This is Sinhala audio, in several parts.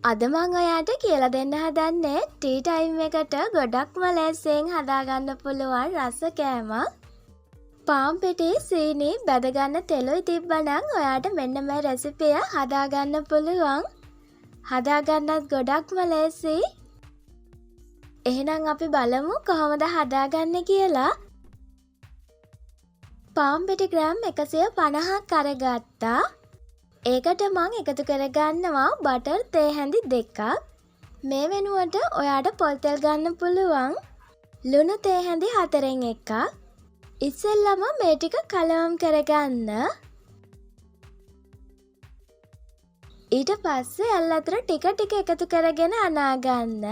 අද මං ඔයාට කියලා දෙන්න හදන්නේ ටී ටයිම් එකට ගොඩක්ම ලේසියෙන් හදාගන්න පුළුවන් රස කෑමක්. පාන් පිටි සීනි බැදගන්න තෙලුයි තිබ්බනම් ඔයාට මෙන්න මේ රෙසිපිය හදාගන්න පුළුවන්. හදාගන්නත් ගොඩක්ම ලේසි. එහෙනම් අපි බලමු කොහොමද හදාගන්නේ කියලා. පාන් පිටි ග්‍රෑම් 150ක් අරගත්තා. ඒකට මං එකතු කරගන්නවා බටර් තේ හැඳි 2ක්. මේ වෙනුවට ඔයාට පොල් තෙල් ගන්න පුළුවන්. ලුණු තේ හැඳි 4න් එකක්. ඉස්සෙල්ලම මේ ටික කලවම් කරගන්න. ඊට පස්සේ ඇල් අතර ටික ටික එකතු කරගෙන අනා ගන්න.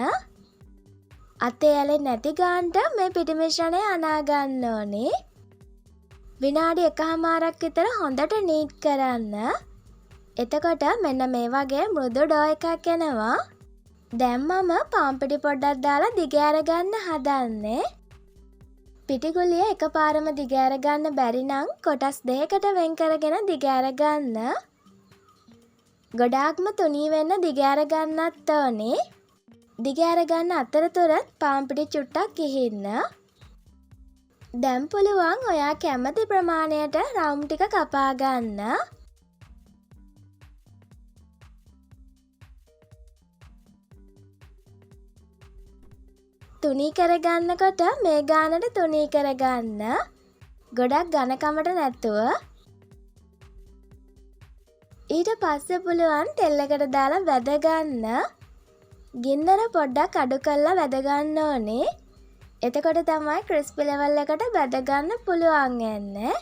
අතේ ඇලෙන්නේ නැති ගානට මේ පිටි මිශ්‍රණය අනා ගන්න ඕනේ. විනාඩි 1කමාරක් විතර හොඳට නීට් කරන්න. එතකොට මෙන්න මේ වගේ මෘදු ඩෝ එකක් එනවා. දැන් මම පාන් පිටි පොඩ්ඩක් දාලා දිග අරගන්න හදන්නේ. පිටි ගුලිය එකපාරම දිග අරගන්න බැරි නම් කොටස් දෙකකට වෙන් කරගෙන දිග අරගන්න. ගොඩාක්ම තුනී වෙන්න දිග අරගන්නත් ඕනේ. දිග අරගන්න අතරතුර පාන් පිටි චුට්ටක් කිහින්න. දැන් පුළුවන් ඔයා කැමති ප්‍රමාණයට රවුම් ටික කපා ගන්න. තුනී කරගන්නකොට මේ ගානට තුනී කරගන්න. ගොඩක් ඝනකමට නැතුව. ඊට පස්සේ පුළුවන් තෙල් එකට දාලා වැද ගන්න. ගින්නර පොඩ්ඩක් අඩු කරලා වැද ගන්න ඕනේ. එතකොට තමයි ක්‍රිස්පි ලෙවල් එකට වැද ගන්න පුළුවන් යන්නේ.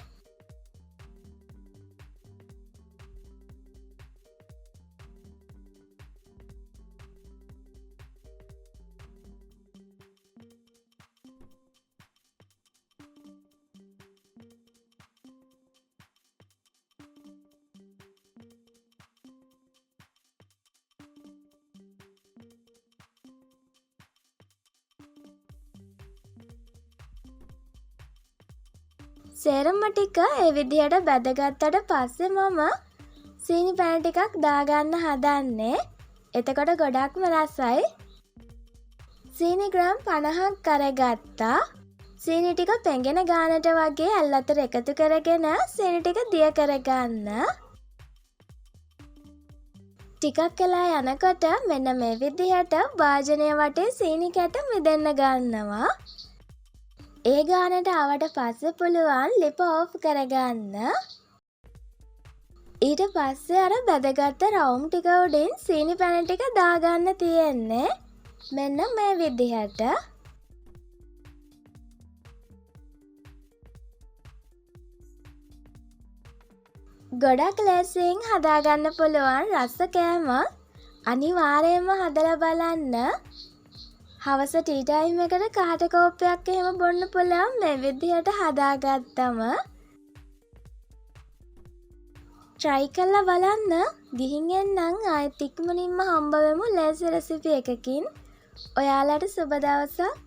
සේරම ටික ඒ විදිහට බැදගත්තට පස්සේ මම සීනි පැණි ටිකක් දාගන්න හදන්නේ. එතකොට ගොඩක්ම රසයි. සීනි ග්‍රෑම් 50ක් අරගත්තා. සීනි ටික පෙඟෙන ගානට වගේ ඇල් අතර එකතු කරගෙන සීනි ටික දිය කරගන්න. ටිකක් වෙලා යනකොට මෙන්න මේ විදිහට වාජනය වටේ සීනි කැට මිදෙන්න ගන්නවා. ඒ ගානට ආවට පස්සේ පුළුවන් ලිප ඕෆ් කරගන්න. ඊට පස්සේ අර බැදගත්ත රවුම් ටික උඩින් සීනි පැණි ටික දාගන්න තියෙන්නේ. මෙන්න මේ විදිහට. ගොඩක් ලේසියෙන් හදාගන්න පුළුවන් රස කෑම. අනිවාර්යයෙන්ම හදලා බලන්න. හවස ටී ටයිම් එකට කහට කෝප්පයක් එහෙම බොන්න පුළුවන් මේ විදිහට හදාගත්තම. try කරලා බලන්න. ගිහින් එන්නම් ආයෙත් ඉක්මනින්ම හම්බ වෙමු ලේසි රෙසිපි එකකින්. ඔයාලට සුබ දවසක්.